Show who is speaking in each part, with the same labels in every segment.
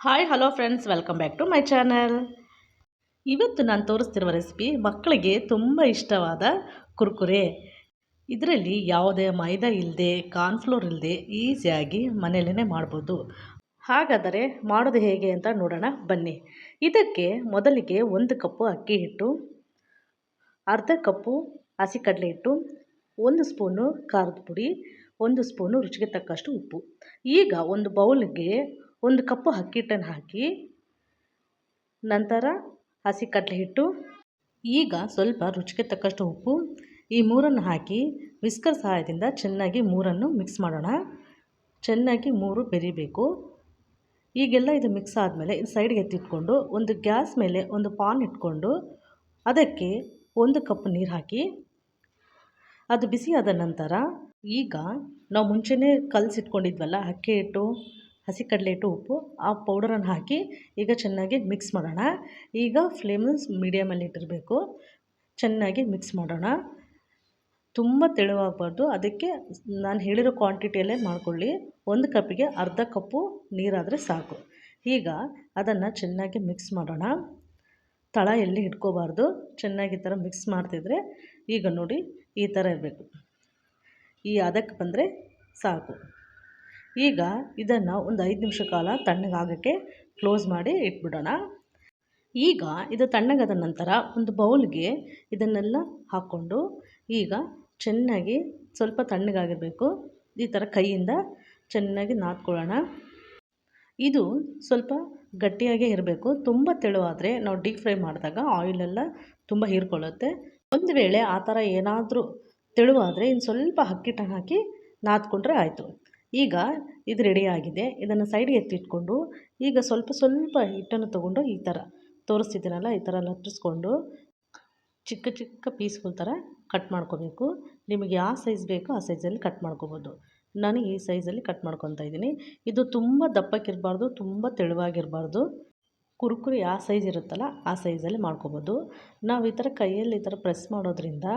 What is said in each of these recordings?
Speaker 1: Hi hello friends, welcome back to my channel. ಇವತ್ತು ನಾನು ತೋರಿಸ್ತಿರುವ recipe ಮಕ್ಕಳಿಗೆ ತುಂಬ ಇಷ್ಟವಾದ ಕುರ್ಕುರೆ. ಇದರಲ್ಲಿ ಯಾವುದೇ ಮೈದಾ ಇಲ್ಲದೆ, ಕಾರ್ನ್ಫ್ಲೋರ್ ಇಲ್ಲದೆ ಈಸಿಯಾಗಿ ಮನೆಯಲ್ಲೇ ಮಾಡ್ಬೋದು. ಹಾಗಾದರೆ ಮಾಡೋದು ಹೇಗೆ ಅಂತ ನೋಡೋಣ ಬನ್ನಿ. ಇದಕ್ಕೆ ಮೊದಲಿಗೆ 1 ಕಪ್ಪು ಅಕ್ಕಿ ಹಿಟ್ಟು, ಅರ್ಧ ಕಪ್ಪು ಹಸಿ ಕಡಲೆ ಹಿಟ್ಟು, 1 ಸ್ಪೂನು ಖಾರದ ಪುಡಿ, 1 ಸ್ಪೂನು ರುಚಿಗೆ ತಕ್ಕಷ್ಟು ಉಪ್ಪು. ಈಗ ಒಂದು ಬೌಲ್ಗೆ 1 ಕಪ್ಪು ಅಕ್ಕಿ ಹಿಟ್ಟನ್ನು ಹಾಕಿ, ನಂತರ ಹಸಿ ಕಡಲೆ ಹಿಟ್ಟು, ಈಗ ಸ್ವಲ್ಪ ರುಚಿಗೆ ತಕ್ಕಷ್ಟು ಉಪ್ಪು, ಈ ಮೂರನ್ನು ಹಾಕಿ ವಿಸ್ಕರ್ ಸಹಾಯದಿಂದ ಚೆನ್ನಾಗಿ ಮೂರನ್ನು ಮಿಕ್ಸ್ ಮಾಡೋಣ. ಚೆನ್ನಾಗಿ ಮೂರು ಬೆರಿಬೇಕು. ಈಗೆಲ್ಲ ಇದು ಮಿಕ್ಸ್ ಆದಮೇಲೆ ಇದು ಸೈಡ್ಗೆ ಎತ್ತಿಟ್ಕೊಂಡು ಒಂದು ಗ್ಯಾಸ್ ಮೇಲೆ ಒಂದು ಪಾನ್ ಇಟ್ಕೊಂಡು ಅದಕ್ಕೆ 1 ಕಪ್ ನೀರು ಹಾಕಿ, ಅದು ಬಿಸಿಯಾದ ನಂತರ ಈಗ ನಾವು ಮುಂಚೆನೇ ಕಲಸಿಟ್ಕೊಂಡಿದ್ವಲ್ಲ ಅಕ್ಕಿ ಹಿಟ್ಟು, ಹಸಿ ಕಡಲೆ ಹಿಟ್ಟು, ಉಪ್ಪು, ಆ ಪೌಡರನ್ನು ಹಾಕಿ ಈಗ ಚೆನ್ನಾಗಿ ಮಿಕ್ಸ್ ಮಾಡೋಣ. ಈಗ ಫ್ಲೇಮ್ ಮೀಡಿಯಮಲ್ಲಿ ಇಟ್ಟಿರಬೇಕು. ಚೆನ್ನಾಗಿ ಮಿಕ್ಸ್ ಮಾಡೋಣ. ತುಂಬ ತೆಳುವಾಗಬಾರ್ದು. ಅದಕ್ಕೆ ನಾನು ಹೇಳಿರೋ ಕ್ವಾಂಟಿಟಿಯಲ್ಲೇ ಮಾಡಿಕೊಳ್ಳಿ. 1 ಕಪ್ಪಿಗೆ ಅರ್ಧ ಕಪ್ಪು ನೀರಾದರೆ ಸಾಕು. ಈಗ ಅದನ್ನು ಚೆನ್ನಾಗಿ ಮಿಕ್ಸ್ ಮಾಡೋಣ. ತಳ ಎಲ್ಲಿ ಇಟ್ಕೋಬಾರ್ದು. ಚೆನ್ನಾಗಿ ಈ ಥರ ಮಿಕ್ಸ್ ಮಾಡ್ತಿದ್ರೆ ಈಗ ನೋಡಿ ಈ ಥರ ಇರಬೇಕು. ಈ ಅದಕ್ಕೆ ಬಂದರೆ ಸಾಕು. ಈಗ ಇದನ್ನು ಒಂದು 5 ನಿಮಿಷ ಕಾಲ ತಣ್ಣಗಾಗೋಕ್ಕೆ ಕ್ಲೋಸ್ ಮಾಡಿ ಇಟ್ಬಿಡೋಣ. ಈಗ ಇದು ತಣ್ಣಗಾದ ನಂತರ ಒಂದು ಬೌಲ್ಗೆ ಇದನ್ನೆಲ್ಲ ಹಾಕ್ಕೊಂಡು ಈಗ ಚೆನ್ನಾಗಿ ಸ್ವಲ್ಪ ತಣ್ಣಗಾಗಿರಬೇಕು. ಈ ಥರ ಕೈಯಿಂದ ಚೆನ್ನಾಗಿ ನಾದ್ಕೊಳ್ಳೋಣ. ಇದು ಸ್ವಲ್ಪ ಗಟ್ಟಿಯಾಗೇ ಇರಬೇಕು. ತುಂಬ ತೆಳುವಾದರೆ ನಾವು ಡೀಪ್ ಫ್ರೈ ಮಾಡಿದಾಗ ಆಯಿಲೆಲ್ಲ ತುಂಬ ಹೀರ್ಕೊಳ್ಳುತ್ತೆ. ಒಂದು ವೇಳೆ ಆ ಥರ ಏನಾದರೂ ತೆಳುವಾದರೆ ಇನ್ನು ಸ್ವಲ್ಪ ಅಕ್ಕಿ ಹಿಟ್ಟನ್ನು ಹಾಕಿ ನಾದ್ಕೊಂಡ್ರೆ ಆಯಿತು. ಈಗ ಇದು ರೆಡಿಯಾಗಿದೆ. ಇದನ್ನು ಸೈಡ್ಗೆ ಎತ್ತಿಟ್ಕೊಂಡು ಈಗ ಸ್ವಲ್ಪ ಸ್ವಲ್ಪ ಹಿಟ್ಟನ್ನು ತೊಗೊಂಡು ಈ ಥರ ತೋರಿಸ್ತಿದ್ದೀನಲ್ಲ, ಈ ಥರ ಲಟ್ಟಿಸ್ಕೊಂಡು ಚಿಕ್ಕ ಚಿಕ್ಕ ಪೀಸ್ಗಳ ಥರ ಕಟ್ ಮಾಡ್ಕೋಬೇಕು. ನಿಮಗೆ ಯಾವ ಸೈಜ್ ಬೇಕೋ ಆ ಸೈಜಲ್ಲಿ ಕಟ್ ಮಾಡ್ಕೋಬೋದು. ನಾನು ಈ ಸೈಜಲ್ಲಿ ಕಟ್ ಮಾಡ್ಕೊತಾ ಇದ್ದೀನಿ. ಇದು ತುಂಬ ದಪ್ಪಕ್ಕಿರಬಾರ್ದು, ತುಂಬ ತೆಳುವಾಗಿರಬಾರ್ದು. ಕುರ್ಕುರೆ ಯಾವ ಸೈಜ್ ಇರುತ್ತಲ್ಲ ಆ ಸೈಜಲ್ಲಿ ಮಾಡ್ಕೋಬೋದು. ನಾವು ಈ ಥರ ಕೈಯಲ್ಲಿ ಈ ಥರ ಪ್ರೆಸ್ ಮಾಡೋದ್ರಿಂದ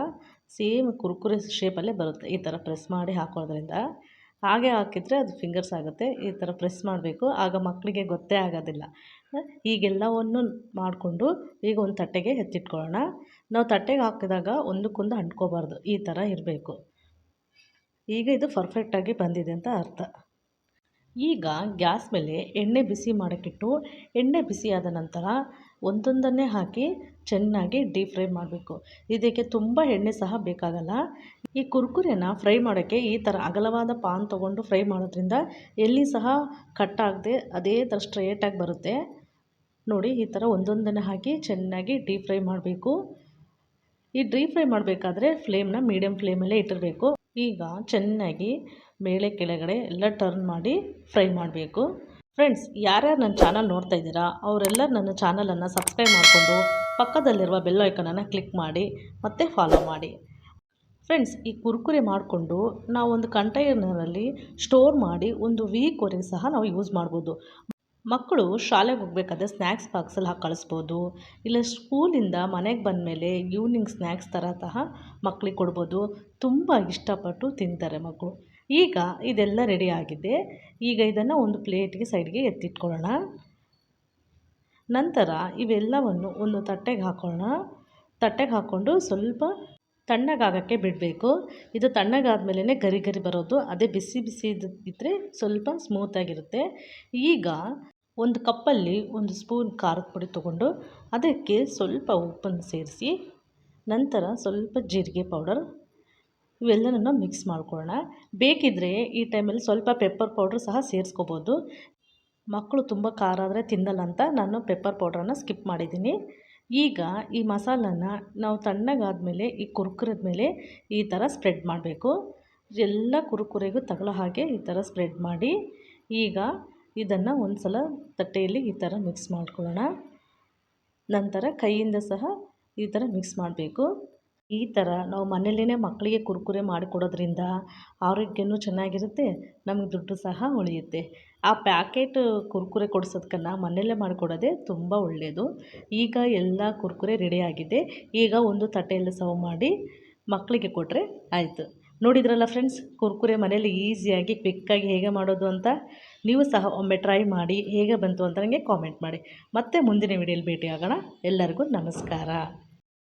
Speaker 1: ಸೇಮ್ ಕುರ್ಕುರೆ ಶೇಪಲ್ಲೇ ಬರುತ್ತೆ. ಈ ಥರ ಪ್ರೆಸ್ ಮಾಡಿ ಹಾಕೋದ್ರಿಂದ ಹಾಗೆ ಹಾಕಿದರೆ ಅದು ಫಿಂಗರ್ಸ್ ಆಗುತ್ತೆ. ಈ ಥರ ಪ್ರೆಸ್ ಮಾಡಬೇಕು, ಆಗ ಮಕ್ಕಳಿಗೆ ಗೊತ್ತೇ ಆಗೋದಿಲ್ಲ. ಈಗೆಲ್ಲವನ್ನು ಮಾಡಿಕೊಂಡು ಈಗ ಒಂದು ತಟ್ಟೆಗೆ ಎತ್ತಿಟ್ಕೊಳ್ಳೋಣ. ನಾವು ತಟ್ಟೆಗೆ ಹಾಕಿದಾಗ ಒಂದಕ್ಕೊಂದು ಅಂಟ್ಕೋಬಾರ್ದು, ಈ ಥರ ಇರಬೇಕು. ಈಗ ಇದು ಪರ್ಫೆಕ್ಟಾಗಿ ಬಂದಿದೆ ಅಂತ ಅರ್ಥ. ಈಗ ಗ್ಯಾಸ್ ಮೇಲೆ ಎಣ್ಣೆ ಬಿಸಿ ಮಾಡೋಕ್ಕಿಟ್ಟು, ಎಣ್ಣೆ ಬಿಸಿಯಾದ ನಂತರ ಒಂದೊಂದನ್ನೇ ಹಾಕಿ ಚೆನ್ನಾಗಿ ಡೀಪ್ ಫ್ರೈ ಮಾಡಬೇಕು. ಇದಕ್ಕೆ ತುಂಬ ಎಣ್ಣೆ ಸಹ ಬೇಕಾಗಲ್ಲ. ಈ ಕುರ್ಕುರೆನ ಫ್ರೈ ಮಾಡೋಕ್ಕೆ ಈ ಥರ ಅಗಲವಾದ ಪಾನ್ ತೊಗೊಂಡು ಫ್ರೈ ಮಾಡೋದ್ರಿಂದ ಎಲ್ಲಿ ಸಹ ಕಟ್ಟಾಗದೆ ಅದೇ ಥರ ಸ್ಟ್ರೇಟಾಗಿ ಬರುತ್ತೆ. ನೋಡಿ ಈ ಥರ ಒಂದೊಂದನ್ನೇ ಹಾಕಿ ಚೆನ್ನಾಗಿ ಡೀಪ್ ಫ್ರೈ ಮಾಡಬೇಕು. ಈ ಡೀಪ್ ಫ್ರೈ ಮಾಡಬೇಕಾದ್ರೆ ಫ್ಲೇಮ್ನ ಮೀಡಿಯಮ್ ಫ್ಲೇಮಲ್ಲೇ ಇಟ್ಟಿರಬೇಕು. ಈಗ ಚೆನ್ನಾಗಿ ಮೇಲೆ ಕೆಳಗಡೆ ಎಲ್ಲ ಟರ್ನ್ ಮಾಡಿ ಫ್ರೈ ಮಾಡಬೇಕು. ಫ್ರೆಂಡ್ಸ್, ಯಾರ್ಯಾರು ನನ್ನ ಚಾನಲ್ ನೋಡ್ತಾ ಇದ್ದೀರಾ ಅವರೆಲ್ಲ ನನ್ನ ಚಾನಲನ್ನು ಸಬ್ಸ್ಕ್ರೈಬ್ ಮಾಡಿಕೊಂಡು ಪಕ್ಕದಲ್ಲಿರುವ ಬೆಲ್ ಐಕನನ್ನು ಕ್ಲಿಕ್ ಮಾಡಿ ಮತ್ತು ಫಾಲೋ ಮಾಡಿ. ಫ್ರೆಂಡ್ಸ್, ಈ ಕುರ್ಕುರೆ ಮಾಡಿಕೊಂಡು ನಾವು ಒಂದು ಕಂಟೈನರಲ್ಲಿ ಸ್ಟೋರ್ ಮಾಡಿ ಒಂದು ವೀಕ್ವರೆಗೆ ಸಹ ನಾವು ಯೂಸ್ ಮಾಡ್ಬೋದು. ಮಕ್ಕಳು ಶಾಲೆಗೆ ಹೋಗಬೇಕಾದ್ರೆ ಸ್ನ್ಯಾಕ್ಸ್ ಬಾಕ್ಸಲ್ಲಿ ಹಾಕಿ ಕಳಿಸ್ಬೋದು. ಇಲ್ಲ ಸ್ಕೂಲಿಂದ ಮನೆಗೆ ಬಂದಮೇಲೆ ಈವ್ನಿಂಗ್ ಸ್ನ್ಯಾಕ್ಸ್ ಥರ ಸಹ ಮಕ್ಕಳಿಗೆ ಕೊಡ್ಬೋದು. ತುಂಬ ಇಷ್ಟಪಟ್ಟು ತಿಂತಾರೆ ಮಕ್ಕಳು. ಈಗ ಇದೆಲ್ಲ ರೆಡಿ ಆಗಿದೆ. ಈಗ ಇದನ್ನು ಒಂದು ಪ್ಲೇಟ್ಗೆ ಸೈಡ್ಗೆ ಎತ್ತಿಟ್ಕೊಳ್ಳೋಣ. ನಂತರ ಇವೆಲ್ಲವನ್ನು ಒಂದು ತಟ್ಟೆಗೆ ಹಾಕೋಣ. ತಟ್ಟೆಗೆ ಹಾಕ್ಕೊಂಡು ಸ್ವಲ್ಪ ತಣ್ಣಗಾಗೋಕ್ಕೆ ಬಿಡಬೇಕು. ಇದು ತಣ್ಣಗಾದ್ಮೇಲೆ ಗರಿ ಗರಿ ಬರೋದು. ಅದೇ ಬಿಸಿ ಬಿಸಿ ಇದ್ದರೆ ಸ್ವಲ್ಪ ಸ್ಮೂತಾಗಿರುತ್ತೆ. ಈಗ ಒಂದು ಕಪ್ಪಲ್ಲಿ 1 ಸ್ಪೂನ್ ಖಾರದ ಪುಡಿ ತೊಗೊಂಡು ಅದಕ್ಕೆ ಸ್ವಲ್ಪ ಉಪ್ಪನ್ನು ಸೇರಿಸಿ, ನಂತರ ಸ್ವಲ್ಪ ಜೀರಿಗೆ ಪೌಡರ್, ಇವೆಲ್ಲನೂ ಮಿಕ್ಸ್ ಮಾಡ್ಕೊಳ್ಳೋಣ. ಬೇಕಿದ್ದರೆ ಈ ಟೈಮಲ್ಲಿ ಸ್ವಲ್ಪ ಪೆಪ್ಪರ್ ಪೌಡ್ರ್ ಸಹ ಸೇರಿಸ್ಕೋಬೋದು. ಮಕ್ಕಳು ತುಂಬ ಖಾರ ಆದರೆ ತಿನ್ನಲ್ಲ ಅಂತ ನಾನು ಪೆಪ್ಪರ್ ಪೌಡ್ರನ್ನು ಸ್ಕಿಪ್ ಮಾಡಿದ್ದೀನಿ. ಈಗ ಈ ಮಸಾಲನ ನಾವು ತಣ್ಣಗಾದ್ಮೇಲೆ ಈ ಕುರ್ಕುರದ ಮೇಲೆ ಈ ಥರ ಸ್ಪ್ರೆಡ್ ಮಾಡಬೇಕು. ಎಲ್ಲ ಕುರ್ಕುರೆಗೂ ತಗೊಳ್ಳೋ ಹಾಗೆ ಈ ಥರ ಸ್ಪ್ರೆಡ್ ಮಾಡಿ ಈಗ ಇದನ್ನು ಒಂದು ಸಲ ತಟ್ಟೆಯಲ್ಲಿ ಈ ಥರ ಮಿಕ್ಸ್ ಮಾಡ್ಕೊಳ್ಳೋಣ. ನಂತರ ಕೈಯಿಂದ ಸಹ ಈ ಥರ ಮಿಕ್ಸ್ ಮಾಡಬೇಕು. ಈ ಥರ ನಾವು ಮನೆಯಲ್ಲೇ ಮಕ್ಕಳಿಗೆ ಕುರ್ಕುರೆ ಮಾಡಿಕೊಡೋದ್ರಿಂದ ಆರೋಗ್ಯನೂ ಚೆನ್ನಾಗಿರುತ್ತೆ, ನಮಗೆ ದುಡ್ಡು ಸಹ ಉಳಿಯುತ್ತೆ. ಆ ಪ್ಯಾಕೆಟ್ ಕುರ್ಕುರೆ ಕೊಡಿಸೋದ್ಕನ್ನ ಮನೆಯಲ್ಲೇ ಮಾಡಿಕೊಡೋದೇ ತುಂಬ ಒಳ್ಳೆಯದು. ಈಗ ಎಲ್ಲ ಕುರ್ಕುರೆ ರೆಡಿಯಾಗಿದೆ. ಈಗ ಒಂದು ತಟ್ಟೆಯಲ್ಲಿ ಸರ್ವ್ ಮಾಡಿ ಮಕ್ಕಳಿಗೆ ಕೊಟ್ಟರೆ ಆಯಿತು. ನೋಡಿದ್ರಲ್ಲ ಫ್ರೆಂಡ್ಸ್, ಕುರ್ಕುರೆ ಮನೇಲಿ ಈಸಿಯಾಗಿ ಕ್ವಿಕ್ಕಾಗಿ ಹೇಗೆ ಮಾಡೋದು ಅಂತ. ನೀವು ಸಹ ಒಮ್ಮೆ ಟ್ರೈ ಮಾಡಿ ಹೇಗೆ ಬಂತು ಅಂತ ನನಗೆ ಕಾಮೆಂಟ್ ಮಾಡಿ. ಮತ್ತೆ ಮುಂದಿನ ವಿಡಿಯೋಲಿ ಭೇಟಿ ಆಗೋಣ. ಎಲ್ಲರಿಗೂ ನಮಸ್ಕಾರ.